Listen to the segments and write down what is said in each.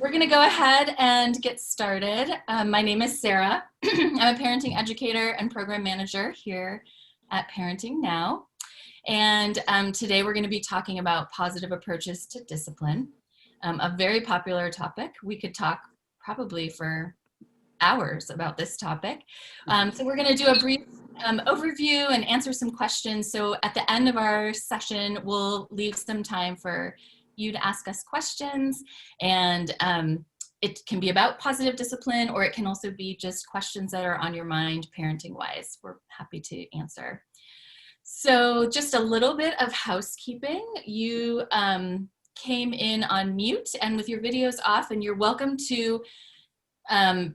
We're going to go ahead and get started. My name is Sarah. I'm a parenting educator and program manager here at Parenting Now. And today we're going to be talking about positive approaches to discipline, a very popular topic. We could talk probably for hours about this topic. So we're going to do a brief overview and answer some questions. So at the end of our session, we'll leave some time for you to ask us questions, and it can be about positive discipline, or it can also be just questions that are on your mind parenting wise. We're happy to answer. So just a little bit of housekeeping. You came in on mute and with your videos off, and you're welcome to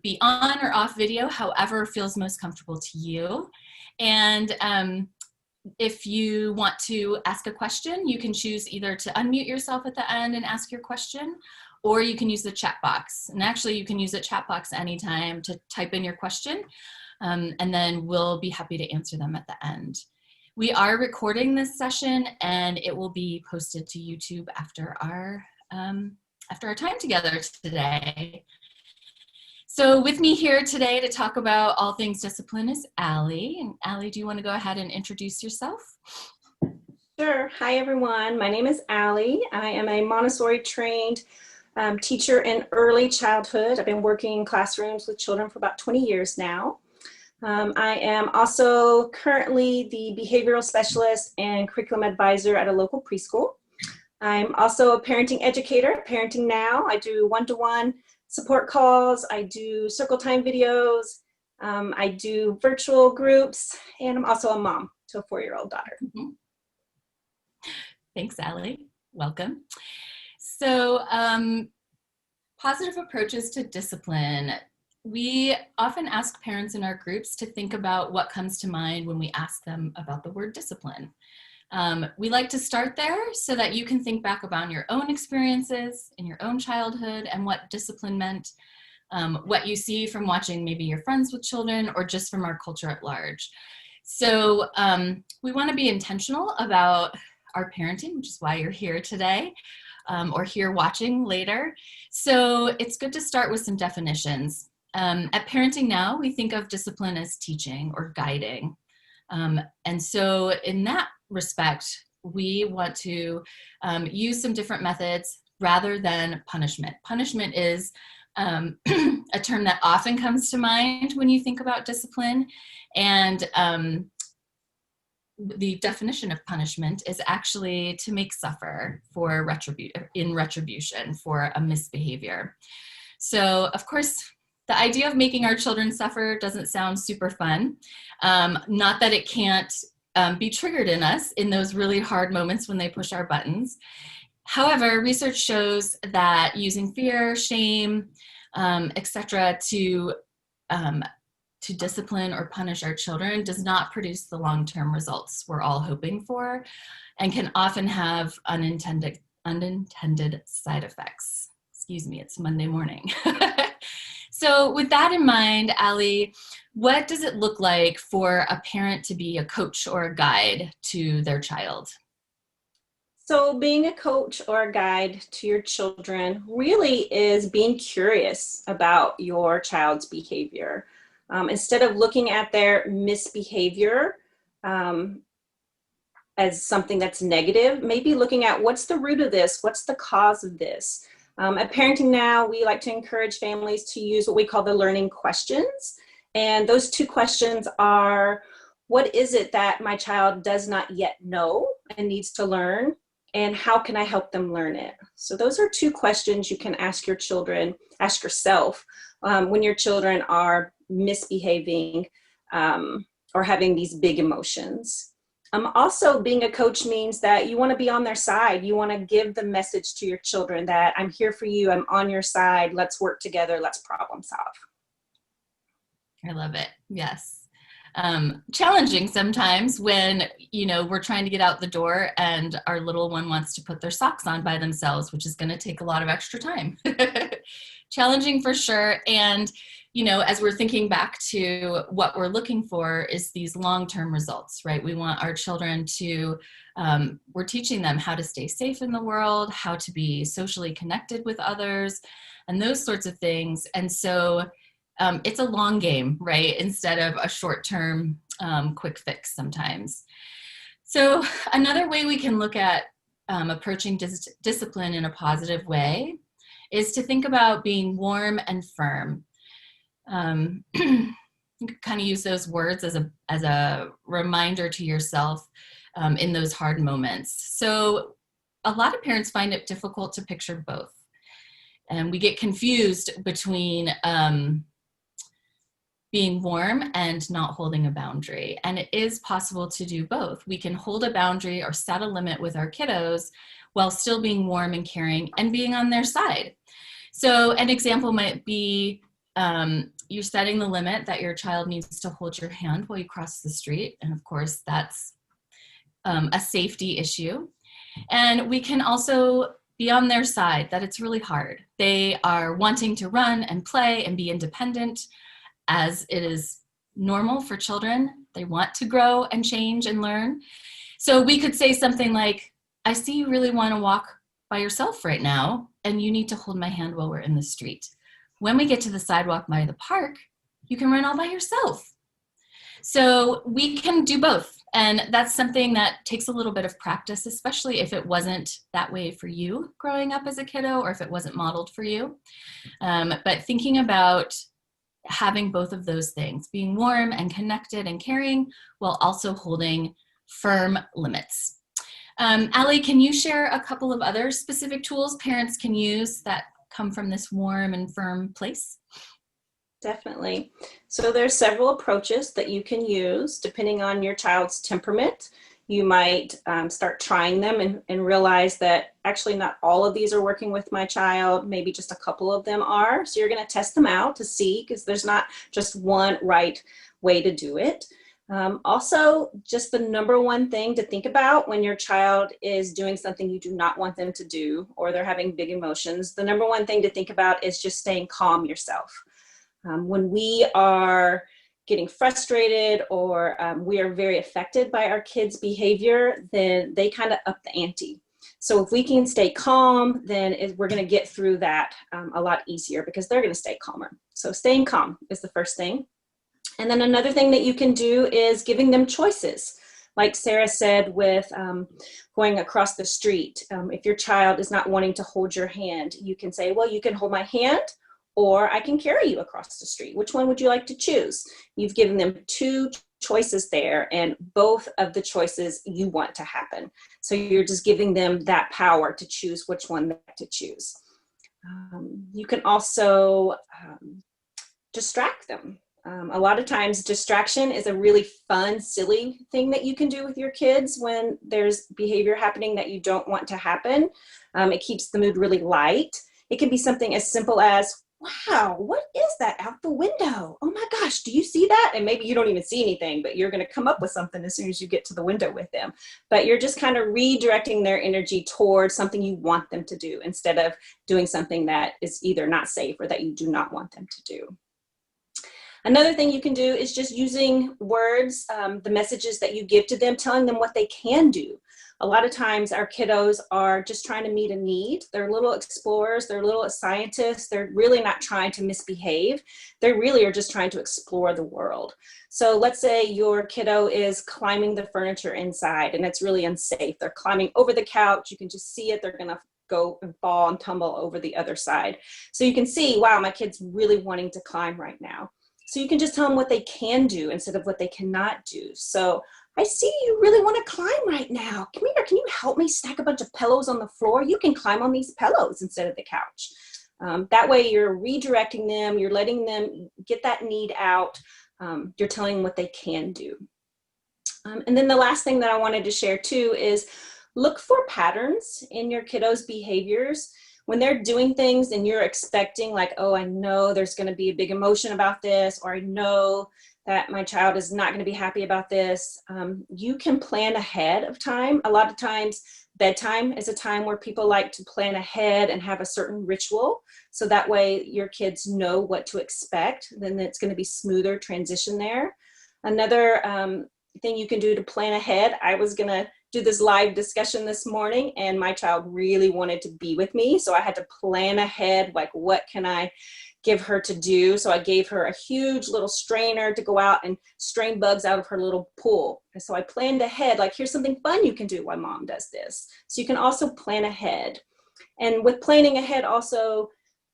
be on or off video, however feels most comfortable to you. And if you want to ask a question, you can choose either to unmute yourself at the end and ask your question, or you can use the chat box. And actually, you can use the chat box anytime to type in your question, and then we'll be happy to answer them at the end. We are recording this session, and it will be posted to YouTube after our time together today. So with me here today to talk about all things discipline is Allie. And Allie, do you want to go ahead and introduce yourself? Sure. Hi, everyone. My name is Allie. I am a Montessori trained teacher in early childhood. I've been working in classrooms with children for about 20 years now. I am also currently the behavioral specialist and curriculum advisor at a local preschool. I'm also a parenting educator at Parenting Now. I do one-to-one support calls, I do circle time videos, I do virtual groups, and I'm also a mom to a 4-year-old daughter. Mm-hmm. Thanks, Allie. Welcome. So positive approaches to discipline. We often ask parents in our groups to think about what comes to mind when we ask them about the word discipline. We like to start there so that you can think back about your own experiences in your own childhood and what discipline meant, what you see from watching maybe your friends with children or just from our culture at large. So we want to be intentional about our parenting, which is why you're here today, or here watching later. So it's good to start with some definitions. At Parenting Now, we think of discipline as teaching or guiding. And so in that respect, we want to use some different methods rather than punishment. Punishment is a term that often comes to mind when you think about discipline. And the definition of punishment is actually to make suffer for retribution for a misbehavior. So of course, the idea of making our children suffer doesn't sound super fun. Not that it can't be triggered in us in those really hard moments when they push our buttons. However, research shows that using fear, shame, etc., to discipline or punish our children does not produce the long-term results we're all hoping for, and can often have unintended side effects. Excuse me, it's Monday morning. So with that in mind, Allie, what does it look like for a parent to be a coach or a guide to their child? So being a coach or a guide to your children really is being curious about your child's behavior. Instead of looking at their misbehavior as something that's negative, maybe looking at what's the root of this, what's the cause of this. At Parenting Now, we like to encourage families to use what we call the learning questions. And those 2 questions are, what is it that my child does not yet know and needs to learn? And how can I help them learn it? So those are 2 questions you can ask your children, ask yourself, when your children are misbehaving or having these big emotions. Also, being a coach means that you want to be on their side. You want to give the message to your children that I'm here for you, I'm on your side, let's work together, let's problem solve. I love it. Yes. Challenging sometimes when, we're trying to get out the door and our little one wants to put their socks on by themselves, which is going to take a lot of extra time. Challenging for sure. And as we're thinking back to what we're looking for is these long-term results, right? We want our children to, we're teaching them how to stay safe in the world, how to be socially connected with others, and those sorts of things. And so it's a long game, right? Instead of a short-term quick fix sometimes. So another way we can look at approaching discipline in a positive way is to think about being warm and firm. You can kind of use those words as a reminder to yourself in those hard moments. So a lot of parents find it difficult to picture both. And we get confused between being warm and not holding a boundary. And it is possible to do both. We can hold a boundary or set a limit with our kiddos while still being warm and caring and being on their side. So an example might be you're setting the limit that your child needs to hold your hand while you cross the street. And of course, that's a safety issue. And we can also be on their side, that it's really hard. They are wanting to run and play and be independent, as it is normal for children. They want to grow and change and learn. So we could say something like, I see you really want to walk by yourself right now, and you need to hold my hand while we're in the street. When we get to the sidewalk by the park, you can run all by yourself. So we can do both. And that's something that takes a little bit of practice, especially if it wasn't that way for you growing up as a kiddo, or if it wasn't modeled for you. But thinking about having both of those things, being warm and connected and caring, while also holding firm limits. Allie, can you share a couple of other specific tools parents can use that come from this warm and firm place? Definitely. So there's several approaches that you can use depending on your child's temperament. You might start trying them and realize that actually not all of these are working with my child. Maybe just a couple of them are. So you're going to test them out to see, because there's not just one right way to do it. Also, just the number one thing to think about when your child is doing something you do not want them to do, or they're having big emotions, the number one thing to think about is just staying calm yourself. When we are getting frustrated, or we are very affected by our kids' behavior, then they kind of up the ante. So if we can stay calm, then we're going to get through that a lot easier, because they're going to stay calmer. So staying calm is the first thing. And then another thing that you can do is giving them choices. Like Sarah said with going across the street, if your child is not wanting to hold your hand, you can say, well, you can hold my hand, or I can carry you across the street. Which one would you like to choose? You've given them two choices there, and both of the choices you want to happen. So you're just giving them that power to choose which one to choose. You can also distract them. A lot of times distraction is a really fun, silly thing that you can do with your kids when there's behavior happening that you don't want to happen. It keeps the mood really light. It can be something as simple as, wow, what is that out the window? Oh my gosh, do you see that? And maybe you don't even see anything, but you're going to come up with something as soon as you get to the window with them. But you're just kind of redirecting their energy towards something you want them to do, instead of doing something that is either not safe or that you do not want them to do. Another thing you can do is just using words, the messages that you give to them, telling them what they can do. A lot of times our kiddos are just trying to meet a need. They're little explorers, they're little scientists. They're really not trying to misbehave. They really are just trying to explore the world. So let's say your kiddo is climbing the furniture inside and it's really unsafe. They're climbing over the couch. You can just see it. They're gonna go and fall and tumble over the other side. So you can see, wow, my kid's really wanting to climb right now. So you can just tell them what they can do instead of what they cannot do. So I see you really want to climb right now. Come here, can you help me stack a bunch of pillows on the floor? You can climb on these pillows instead of the couch. That way you're redirecting them, you're letting them get that need out, you're telling them what they can do. And then the last thing that I wanted to share too is look for patterns in your kiddos' behaviors. When they're doing things and you're expecting like, oh, I know there's going to be a big emotion about this, or I know that my child is not going to be happy about this, you can plan ahead of time. A lot of times Bedtime is a time where people like to plan ahead and have a certain ritual. So that way your kids know what to expect. Then it's going to be smoother transition there. Another thing you can do to plan ahead, I was going to do this live discussion this morning and my child really wanted to be with me. So I had to plan ahead, like what can I give her to do? So I gave her a huge little strainer to go out and strain bugs out of her little pool. And so I planned ahead, like here's something fun you can do while mom does this. So you can also plan ahead. And with planning ahead also,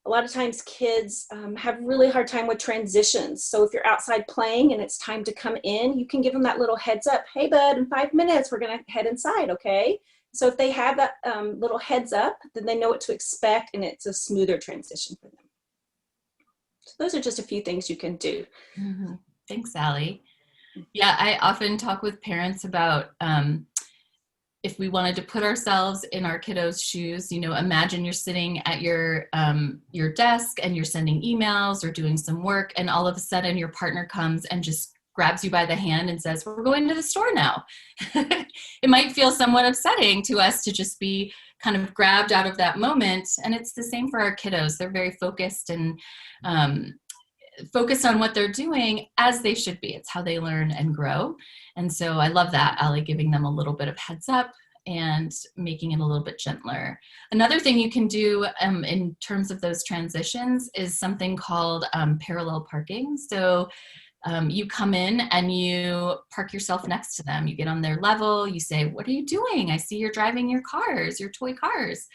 a lot of times kids have really hard time with transitions. So if you're outside playing and it's time to come in, you can give them that little heads up. Hey, bud, in 5 minutes, we're going to head inside, okay? So if they have that little heads up, then they know what to expect and it's a smoother transition for them. So those are just a few things you can do. Mm-hmm. Thanks, Allie. Yeah, I often talk with parents about if we wanted to put ourselves in our kiddos' shoes, you know, imagine you're sitting at your desk and you're sending emails or doing some work, and all of a sudden your partner comes and just grabs you by the hand and says, we're going to the store now. It might feel somewhat upsetting to us to just be kind of grabbed out of that moment. And it's the same for our kiddos. They're very focused and focused on what they're doing, as they should be. It's how they learn and grow. And so I love that, Allie, giving them a little bit of heads up and making it a little bit gentler. Another thing you can do in terms of those transitions is something called parallel parking. So you come in and you park yourself next to them. You get on their level. You say, what are you doing? I see you're driving your cars, your toy cars,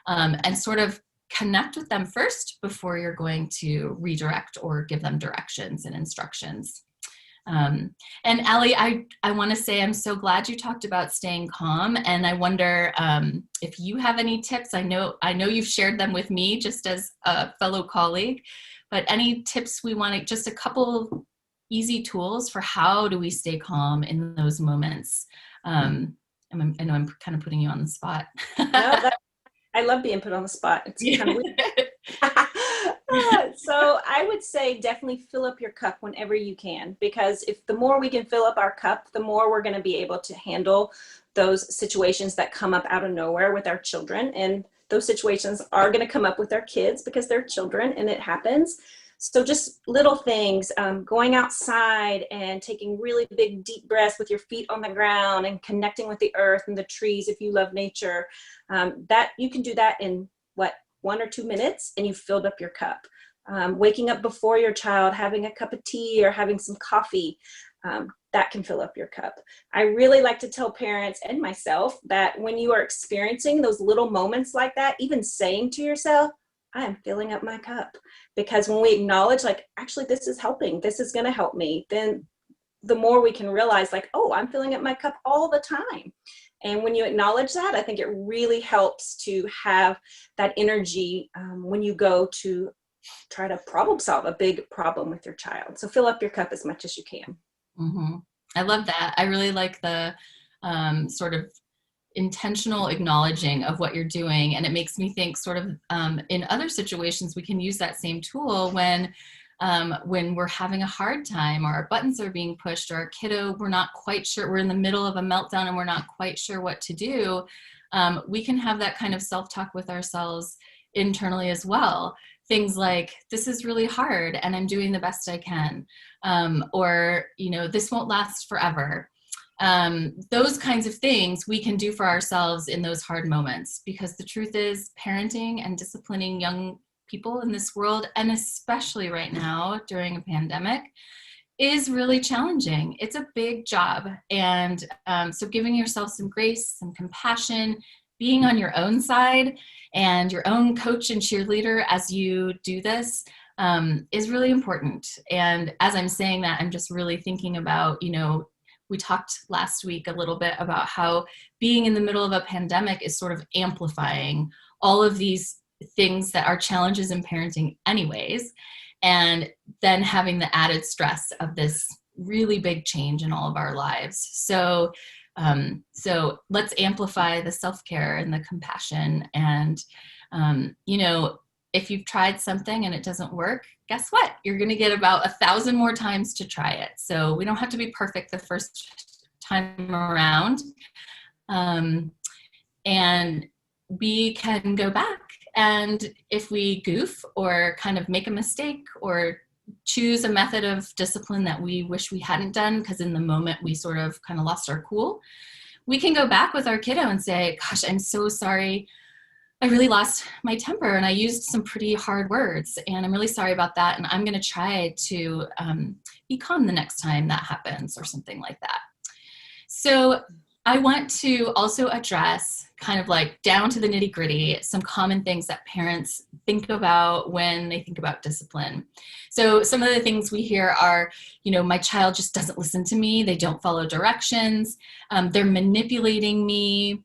and sort of connect with them first before you're going to redirect or give them directions and instructions. And Allie, I want to say I'm so glad you talked about staying calm, and I wonder if you have any tips. I know you've shared them with me just as a fellow colleague, but any tips we want to, just a couple easy tools for how do we stay calm in those moments? I know I'm kind of putting you on the spot. No, I love being put on the spot. It's kind of weird. So I would say definitely fill up your cup whenever you can, because if the more we can fill up our cup, the more we're going to be able to handle those situations that come up out of nowhere with our children. And those situations are going to come up with our kids because they're children and it happens. So just little things, going outside and taking really big, deep breaths with your feet on the ground and connecting with the earth and the trees if you love nature, that you can do that in 1 or 2 minutes and you've filled up your cup. Waking up before your child, having a cup of tea or having some coffee, that can fill up your cup. I really like to tell parents and myself that when you are experiencing those little moments like that, even saying to yourself, I am filling up my cup. Because when we acknowledge, like, actually, this is helping, this is going to help me, then the more we can realize, like, oh, I'm filling up my cup all the time. And when you acknowledge that, I think it really helps to have that energy when you go to try to problem solve a big problem with your child. So fill up your cup as much as you can. Mm-hmm. I love that. I really like the sort of intentional acknowledging of what you're doing. And it makes me think sort of in other situations, we can use that same tool when we're having a hard time or our buttons are being pushed or our kiddo, we're not quite sure, we're in the middle of a meltdown and we're not quite sure what to do. We can have that kind of self-talk with ourselves internally as well. Things like, this is really hard and I'm doing the best I can. Or, you know, this won't last forever. Those kinds of things we can do for ourselves in those hard moments, because the truth is parenting and disciplining young people in this world, and especially right now during a pandemic, is really challenging. It's a big job. And so giving yourself some grace, some compassion, being on your own side and your own coach and cheerleader as you do this is really important. And as I'm saying that, I'm just really thinking about, you know, we talked last week a little bit about how being in the middle of a pandemic is sort of amplifying all of these things that are challenges in parenting anyways, and then having the added stress of this really big change in all of our lives. So let's amplify the self-care and the compassion. And, you know, if you've tried something and it doesn't work, guess what? You're going to get about 1,000 more times to try it. So we don't have to be perfect the first time around. And we can go back, and if we goof or kind of make a mistake or choose a method of discipline that we wish we hadn't done because in the moment we sort of kind of lost our cool, we can go back with our kiddo and say, gosh, I'm so sorry. I really lost my temper and I used some pretty hard words, and I'm really sorry about that. And I'm going to try to be calm the next time that happens, or something like that. So I want to also address, kind of like down to the nitty gritty, some common things that parents think about when they think about discipline. So some of the things we hear are, my child just doesn't listen to me. They don't follow directions. They're manipulating me.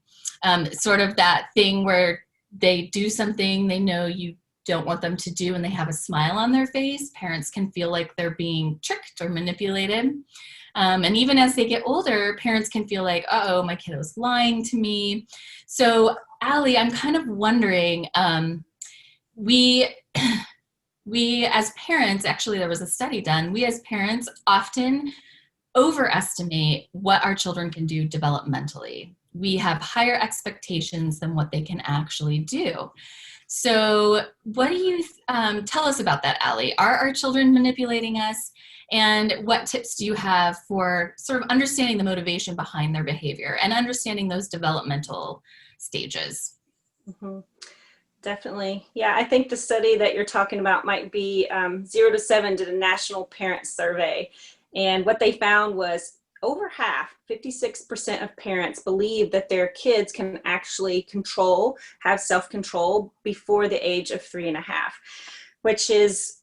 Sort of that thing where they do something they know you don't want them to do and they have a smile on their face. Parents can feel like they're being tricked or manipulated. And even as they get older, parents can feel like, uh-oh, my kiddo's lying to me. So, Allie, I'm kind of wondering, we as parents, actually there was a study done, we as parents often overestimate what our children can do developmentally. We have higher expectations than what they can actually do. So what do you tell us about that, Allie? Are our children manipulating us? And what tips do you have for sort of understanding the motivation behind their behavior and understanding those developmental stages? Mm-hmm. Definitely. Yeah, I think the study that you're talking about might be 0 to 7 did a national parent survey. And what they found was over half, 56% of parents believe that their kids can actually have self-control before the age of 3.5, which is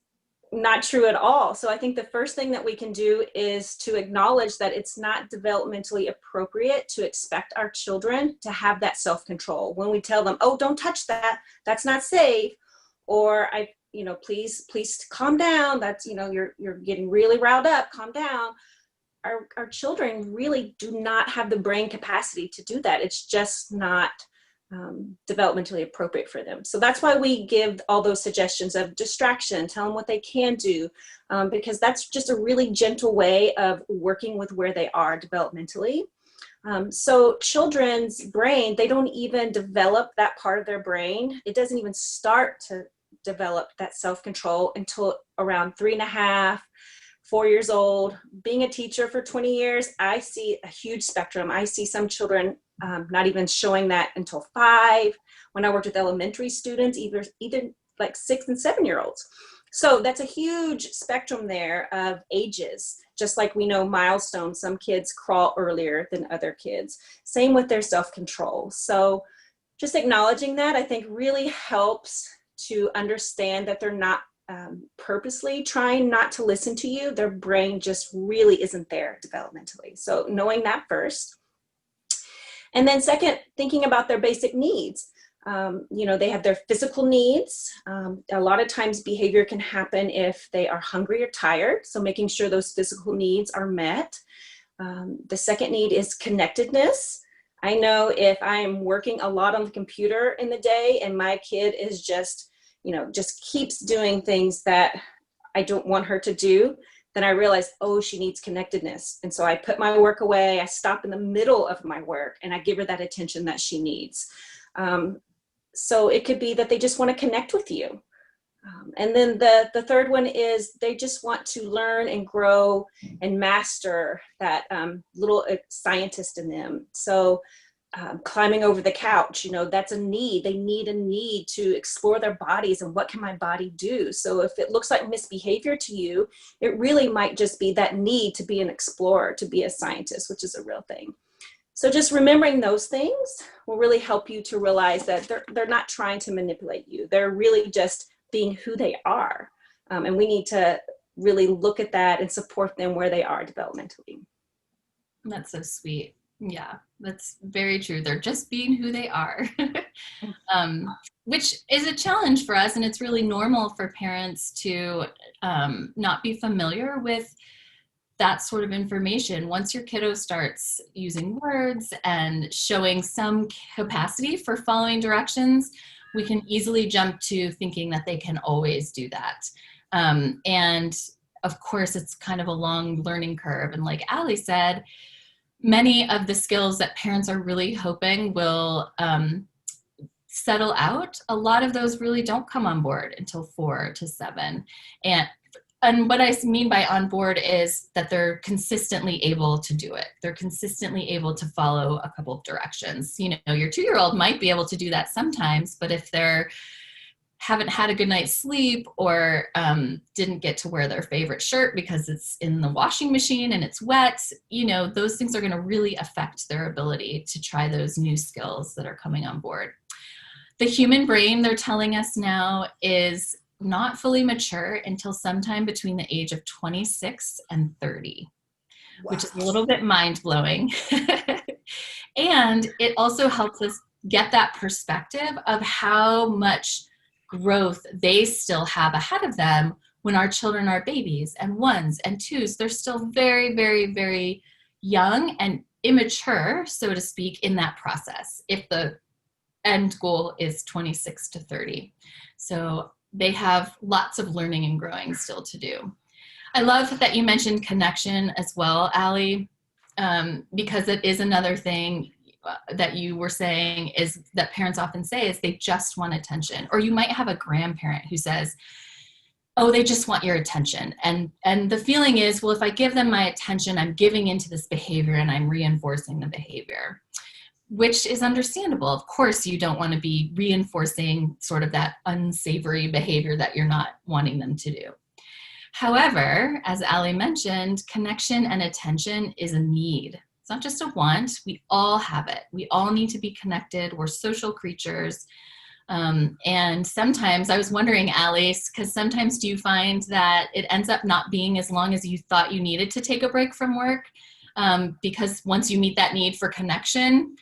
not true at all. So I think the first thing that we can do is to acknowledge that it's not developmentally appropriate to expect our children to have that self-control. When we tell them, oh, don't touch that, that's not safe, or please calm down, that's, you're getting really riled up, calm down. Our children really do not have the brain capacity to do that. It's just not developmentally appropriate for them. So that's why we give all those suggestions of distraction, tell them what they can do, because that's just a really gentle way of working with where they are developmentally. So children's brain, they don't even develop that part of their brain. It doesn't even start to develop that self-control until around 3.5, 4 years old. Being a teacher for 20 years, I see a huge spectrum. I see some children not even showing that until 5. When I worked with elementary students, either like 6 and 7-year-olds. So that's a huge spectrum there of ages. Just like we know milestones, some kids crawl earlier than other kids. Same with their self-control. So just acknowledging that, I think, really helps to understand that they're not purposely trying not to listen to you. Their brain just really isn't there developmentally. So knowing that first. And then second, thinking about their basic needs. They have their physical needs. A lot of times behavior can happen if they are hungry or tired. So making sure those physical needs are met. The second need is connectedness. I know if I'm working a lot on the computer in the day and my kid is just keeps doing things that I don't want her to do, then I realize, oh, she needs connectedness. And so I put my work away, I stop in the middle of my work, and I give her that attention that she needs. So it could be that they just want to connect with you. And then the third one is they just want to learn and grow and master that little scientist in them. So climbing over the couch, that's a need. They need a need to explore their bodies and what can my body do? So if it looks like misbehavior to you, it really might just be that need to be an explorer, to be a scientist, which is a real thing. So just remembering those things will really help you to realize that they're not trying to manipulate you. They're really just being who they are. And we need to really look at that and support them where they are developmentally. That's so sweet. Yeah, that's very true. They're just being who they are, which is a challenge for us. And it's really normal for parents to not be familiar with that sort of information. Once your kiddo starts using words and showing some capacity for following directions, we can easily jump to thinking that they can always do that. And of course, it's kind of a long learning curve. And like Allie said, many of the skills that parents are really hoping will settle out, a lot of those really don't come on board until 4 to 7. And what I mean by on board is that they're consistently able to do it. They're consistently able to follow a couple of directions. You know, your 2-year-old might be able to do that sometimes, but if they're haven't had a good night's sleep or didn't get to wear their favorite shirt because it's in the washing machine and it's wet, you know, those things are going to really affect their ability to try those new skills that are coming on board. The human brain, they're telling us now, is not fully mature until sometime between the age of 26 and 30, wow, which is a little bit mind-blowing. And it also helps us get that perspective of how much growth they still have ahead of them when our children are babies and 1s and 2s. They're still very, very, very young and immature, so to speak, in that process, if the end goal is 26 to 30. So they have lots of learning and growing still to do. I love that you mentioned connection as well, Allie, because it is another thing that you were saying is that parents often say is they just want attention. Or you might have a grandparent who says, oh, they just want your attention. And the feeling is, well, if I give them my attention, I'm giving into this behavior and I'm reinforcing the behavior, which is understandable. Of course, you don't want to be reinforcing sort of that unsavory behavior that you're not wanting them to do. However, as Allie mentioned, connection and attention is a need. It's not just a want. We all have it. We all need to be connected. We're social creatures. And sometimes, I was wondering, Alice, because sometimes do you find that it ends up not being as long as you thought you needed to take a break from work? Because once you meet that need for connection,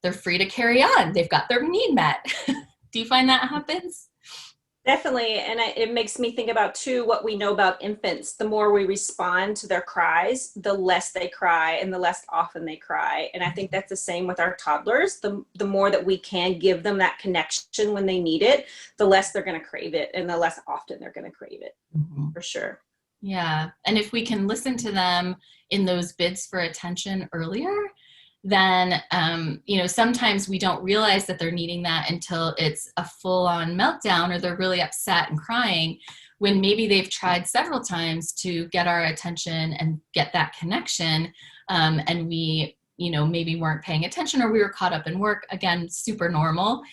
they're free to carry on. They've got their need met. Do you find that happens? Definitely. And it makes me think about, too, what we know about infants. The more we respond to their cries, the less they cry and the less often they cry. And I think that's the same with our toddlers. The more that we can give them that connection when they need it, the less they're going to crave it and the less often they're going to crave it, for sure. Yeah. And if we can listen to them in those bids for attention earlier, then, you know, sometimes we don't realize that they're needing that until it's a full-on meltdown or they're really upset and crying, when maybe they've tried several times to get our attention and get that connection, and we, you know, maybe weren't paying attention or we were caught up in work. Again, super normal.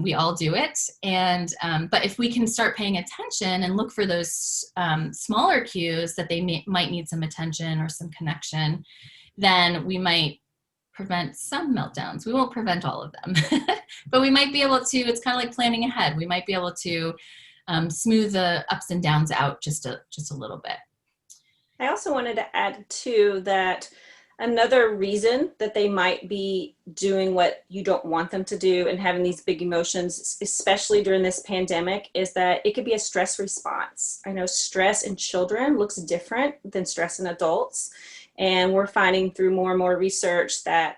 We all do it. And but if we can start paying attention and look for those smaller cues that they might need some attention or some connection, then we might prevent some meltdowns. We won't prevent all of them, but we might be able to, it's kind of like planning ahead. We might be able to smooth the ups and downs out just a little bit. I also wanted to add too that another reason that they might be doing what you don't want them to do and having these big emotions, especially during this pandemic, is that it could be a stress response. I know stress in children looks different than stress in adults. And we're finding through more and more research that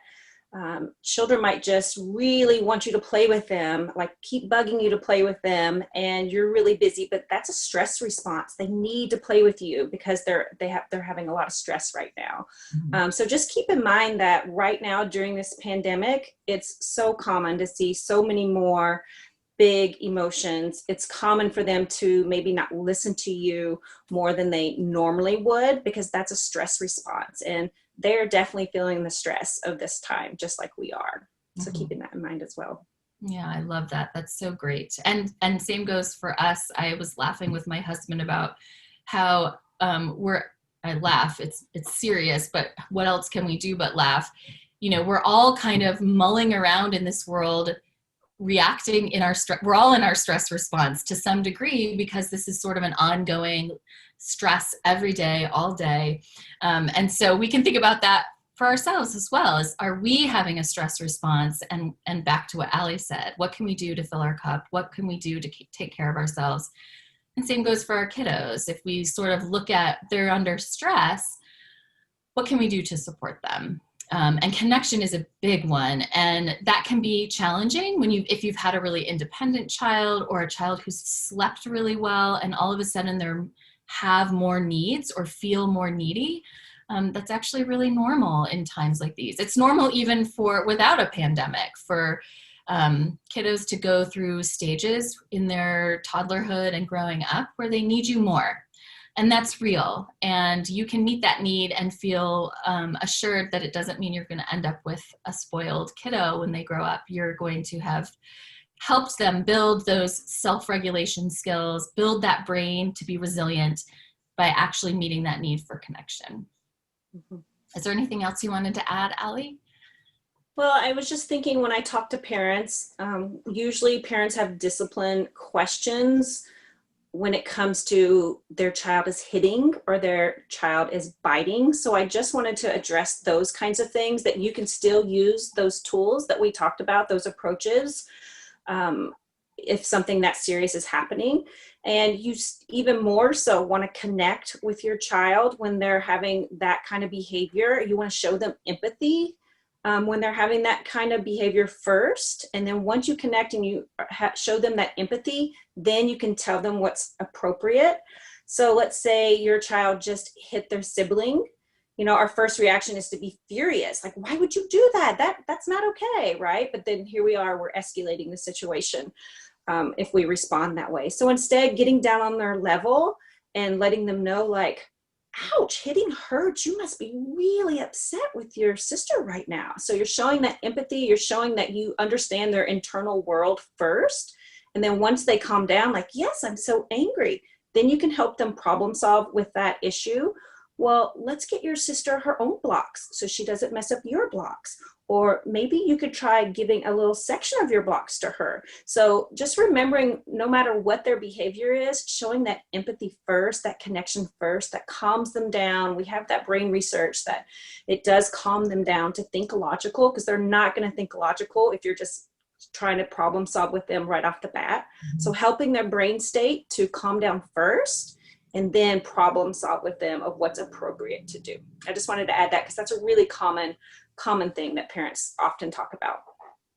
children might just really want you to play with them, like keep bugging you to play with them, and you're really busy, but that's a stress response. They need to play with you because they're having a lot of stress right now. Mm-hmm. So just keep in mind that right now during this pandemic, it's so common to see so many more big emotions. It's common for them to maybe not listen to you more than they normally would, because that's a stress response. And they're definitely feeling the stress of this time, just like we are. So keeping that in mind as well. Yeah, I love that. That's so great. And same goes for us. I was laughing with my husband about how I laugh. It's serious, but what else can we do but laugh? You know, we're all kind of mulling around in this world, reacting in our stress. We're all in our stress response to some degree, because this is sort of an ongoing stress every day, all day. And so we can think about that for ourselves as well. As, are we having a stress response? And back to what Allie said, what can we do to fill our cup? What can we do to take care of ourselves? And same goes for our kiddos. If we sort of look at they're under stress, what can we do to support them? And connection is a big one, and that can be challenging if you've had a really independent child or a child who's slept really well and all of a sudden they have more needs or feel more needy. that's actually really normal in times like these. It's normal even without a pandemic for kiddos to go through stages in their toddlerhood and growing up where they need you more. And that's real. And you can meet that need and feel assured that it doesn't mean you're going to end up with a spoiled kiddo when they grow up. You're going to have helped them build those self-regulation skills, build that brain to be resilient by actually meeting that need for connection. Mm-hmm. Is there anything else you wanted to add, Allie? Well, I was just thinking when I talk to parents, usually parents have discipline questions when it comes to their child is hitting or their child is biting. So I just wanted to address those kinds of things, that you can still use those tools that we talked about, those approaches, if something that serious is happening. And you even more so want to connect with your child when they're having that kind of behavior. You want to show them empathy when they're having that kind of behavior first. And then once you connect and you show them that empathy, then you can tell them what's appropriate. So let's say your child just hit their sibling. You know, our first reaction is to be furious. Like, why would you do that? That's not okay, right? But then here we are, we're escalating the situation if we respond that way. So instead, getting down on their level and letting them know, like, ouch, hitting hurts. You must be really upset with your sister right now. So you're showing that empathy. You're showing that you understand their internal world first. And then once they calm down, like, yes, I'm so angry, then you can help them problem solve with that issue. Well, let's get your sister her own blocks so she doesn't mess up your blocks. Or maybe you could try giving a little section of your blocks to her. So just remembering, no matter what their behavior is, showing that empathy first, that connection first, that calms them down. We have that brain research that it does calm them down to think logical, because they're not going to think logical if you're just trying to problem solve with them right off the bat. Mm-hmm. So helping their brain state to calm down first, and then problem solve with them of what's appropriate to do. I just wanted to add that because that's a really common thing that parents often talk about.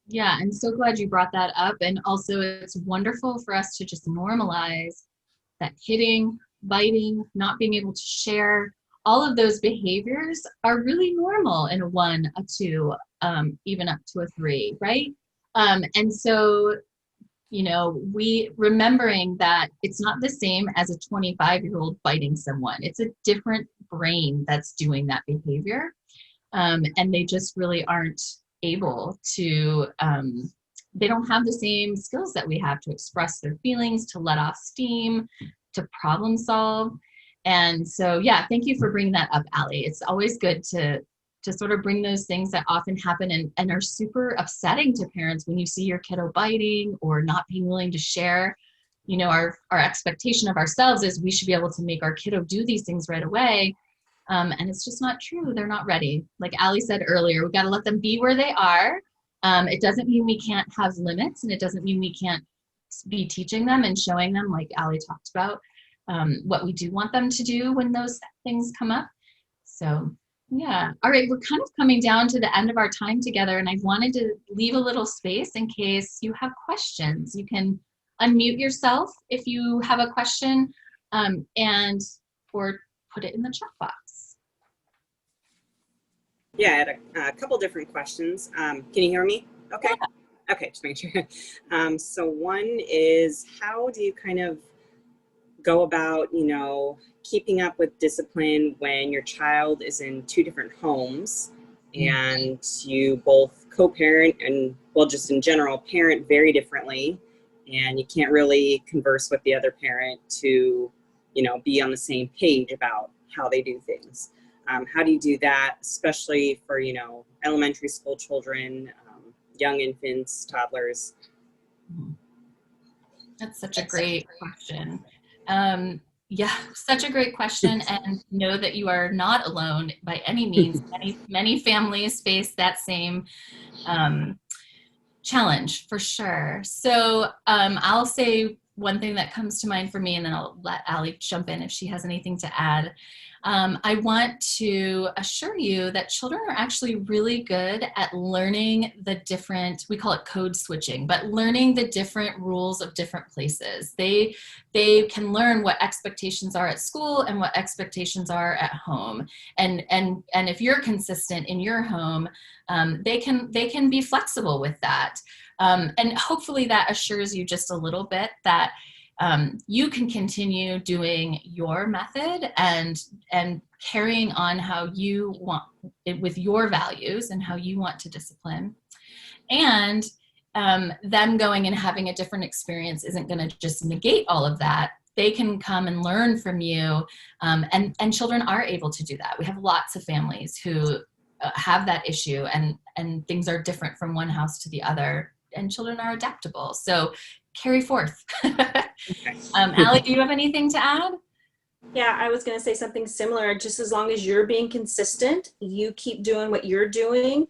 Yeah, I'm so glad you brought that up. And also it's wonderful for us to just normalize that hitting, biting, not being able to share, all of those behaviors are really normal in a 1, a 2, even up to a 3, right? And so, you know, we remembering that it's not the same as a 25-year-old biting someone. It's a different brain that's doing that behavior. And they just really aren't able to, they don't have the same skills that we have to express their feelings, to let off steam, to problem solve. And so, yeah, thank you for bringing that up, Allie. It's always good to sort of bring those things that often happen and are super upsetting to parents when you see your kiddo biting or not being willing to share. You know, our expectation of ourselves is we should be able to make our kiddo do these things right away. And it's just not true. They're not ready. Like Allie said earlier, we got to let them be where they are. It doesn't mean we can't have limits, and it doesn't mean we can't be teaching them and showing them, like Allie talked about, what we do want them to do when those things come up. So yeah. All right. We're kind of coming down to the end of our time together, and I wanted to leave a little space in case you have questions. You can unmute yourself if you have a question, or put it in the chat box. Yeah, I had a couple different questions. Can you hear me? Okay. Yeah. Okay, just making sure. So one is, how do you kind of go about, you know, keeping up with discipline when your child is in 2 different homes and you both co-parent and, well, just in general, parent very differently, and you can't really converse with the other parent to, you know, be on the same page about how they do things? How do you do that, especially for, you know, elementary school children, young infants, toddlers? That's such a great question. Yeah, such a great question, and know that you are not alone by any means. Many families face that same challenge for sure. So I'll say one thing that comes to mind for me, and then I'll let Allie jump in if she has anything to add. I want to assure you that children are actually really good at learning the different, we call it code switching, but learning the different rules of different places. They can learn what expectations are at school and what expectations are at home. And if you're consistent in your home, they can be flexible with that. And hopefully that assures you just a little bit that you can continue doing your method and carrying on how you want it with your values and how you want to discipline. And them going and having a different experience isn't going to just negate all of that. They can come and learn from you, and children are able to do that. We have lots of families who have that issue, and things are different from one house to the other, and children are adaptable. So carry forth. Okay. Allie, do you have anything to add? Yeah, I was going to say something similar. Just as long as you're being consistent, you keep doing what you're doing.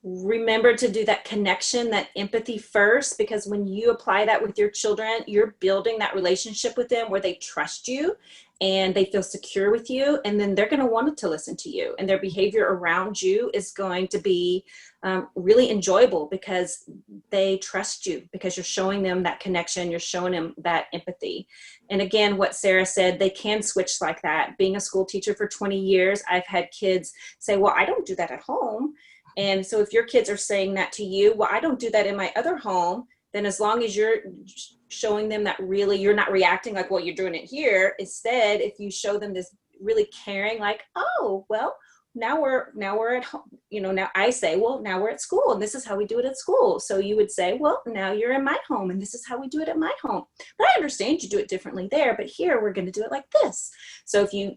Remember to do that connection, that empathy first, because when you apply that with your children, you're building that relationship with them where they trust you and they feel secure with you, and then they're going to want to listen to you, and their behavior around you is going to be really enjoyable because they trust you, because you're showing them that connection, you're showing them that empathy. And again, what Sarah said, they can switch like that. Being a school teacher for 20 years, I've had kids say, well, I don't do that at home. And so if your kids are saying that to you, well, I don't do that in my other home, then as long as you're showing them that really you're not reacting like, well, you're doing it here. Instead, if you show them this really caring, like, oh, well, now we're at home. You know, now I say, well, now we're at school and this is how we do it at school. So you would say, well, now you're in my home and this is how we do it at my home. But I understand you do it differently there, but here we're going to do it like this. So if you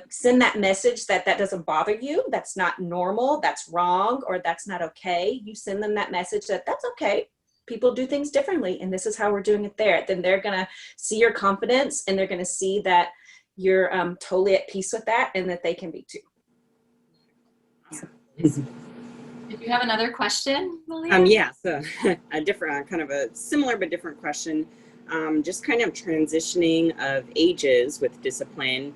send that message that doesn't bother you, that's not normal, that's wrong, or that's not okay. You send them that message that that's okay. People do things differently and this is how we're doing it there. Then they're going to see your confidence and they're going to see that you're totally at peace with that and that they can be too. Did you have another question, Malia? Yeah, so a different, kind of a similar but different question. Just kind of transitioning of ages with discipline,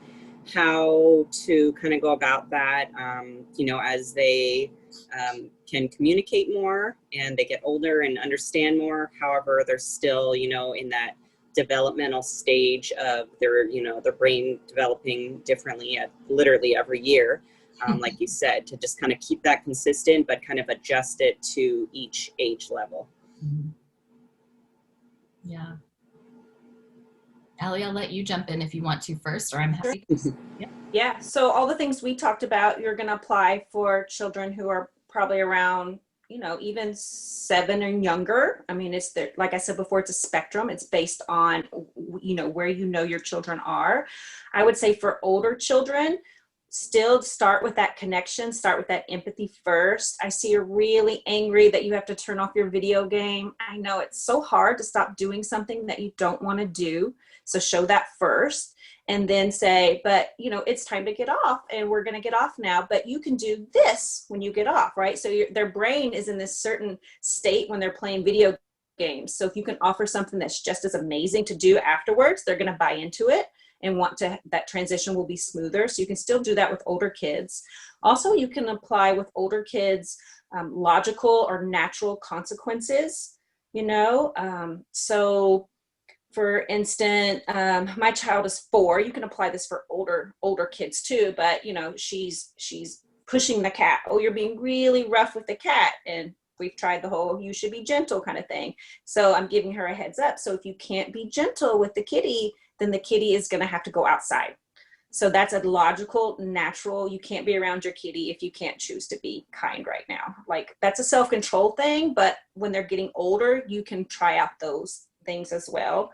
how to kind of go about that, as they can communicate more and they get older and understand more. However, they're still, in that developmental stage of their brain developing differently at literally every year. Like you said, to just kind of keep that consistent, but kind of adjust it to each age level. Yeah. Allie, I'll let you jump in if you want to first, or I'm happy. Yeah. So all the things we talked about, you're going to apply for children who are probably around, even 7 and younger. I mean, it's there, like I said before, it's a spectrum. It's based on, where your children are. I would say for older children, still start with that connection, start with that empathy first. I see you're really angry that you have to turn off your video game. I know it's so hard to stop doing something that you don't want to do. So show that first and then say, but it's time to get off and we're going to get off now, but you can do this when you get off, right? So their brain is in this certain state when they're playing video games. So if you can offer something that's just as amazing to do afterwards, they're going to buy into it and that transition will be smoother. So you can still do that with older kids. Also, you can apply with older kids logical or natural consequences, so for instance, my child is 4. You can apply this for older kids too, but she's pushing the cat. Oh, you're being really rough with the cat. And we've tried the whole, you should be gentle kind of thing. So I'm giving her a heads up. So if you can't be gentle with the kitty, then the kitty is going to have to go outside. So that's a logical, natural, you can't be around your kitty if you can't choose to be kind right now. Like that's a self-control thing, but when they're getting older, you can try out those things as well.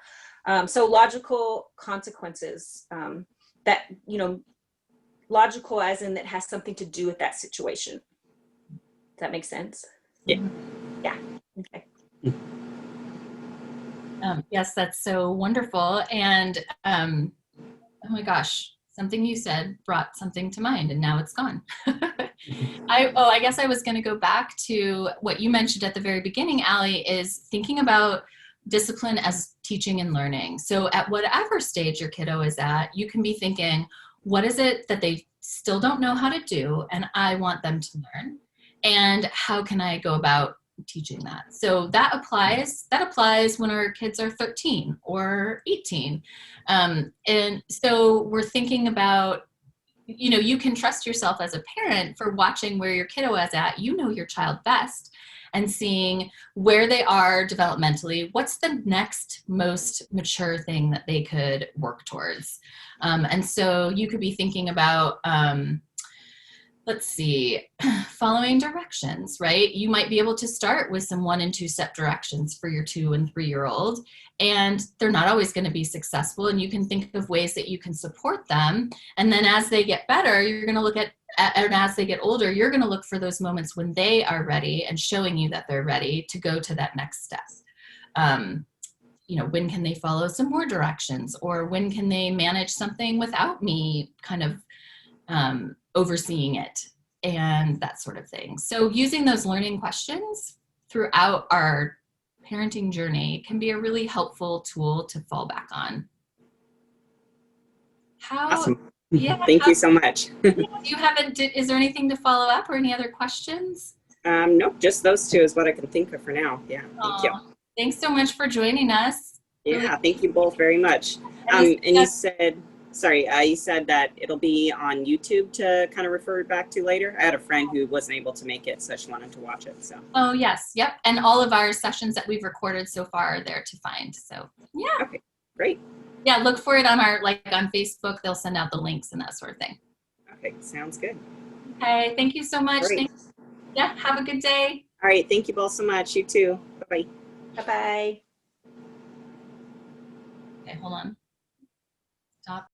So logical consequences that, logical as in that has something to do with that situation. Does that make sense? Yeah. Yeah. Okay. Yes, that's so wonderful. And oh my gosh, something you said brought something to mind and now it's gone. I guess I was going to go back to what you mentioned at the very beginning, Allie, is thinking about discipline as teaching and learning. So at whatever stage your kiddo is at, you can be thinking, what is it that they still don't know how to do and I want them to learn? And how can I go about teaching that? So that applies when our kids are 13 or 18. And so we're thinking about, you can trust yourself as a parent for watching where your kiddo is at. You know your child best, and seeing where they are developmentally. What's the next most mature thing that they could work towards? And so you could be thinking about, let's see, following directions, right? You might be able to start with some 1 and 2 step directions for your 2 and 3-year-old, and they're not always going to be successful. And you can think of ways that you can support them. And then as they get better, you're going to look at, and as they get older, you're going to look for those moments when they are ready and showing you that they're ready to go to that next step. When can they follow some more directions, or when can they manage something without me kind of overseeing it, and that sort of thing. So using those learning questions throughout our parenting journey can be a really helpful tool to fall back on. Awesome. Yeah. Thank you so much. Is there anything to follow up or any other questions? Nope, just those 2 is what I can think of for now. Yeah, thank you. Thanks so much for joining us. Yeah, thank you both very much. And you said, you said that it'll be on YouTube to kind of refer back to later. I had a friend who wasn't able to make it, so she wanted to watch it. So. Oh yes, yep. And all of our sessions that we've recorded so far are there to find. So yeah. Okay, great. Yeah, look for it on on Facebook. They'll send out the links and that sort of thing. Okay, sounds good. Okay, thank you so much. Yeah, have a good day. All right, thank you both so much. You too. Bye-bye. Bye-bye. Okay, hold on. Stop.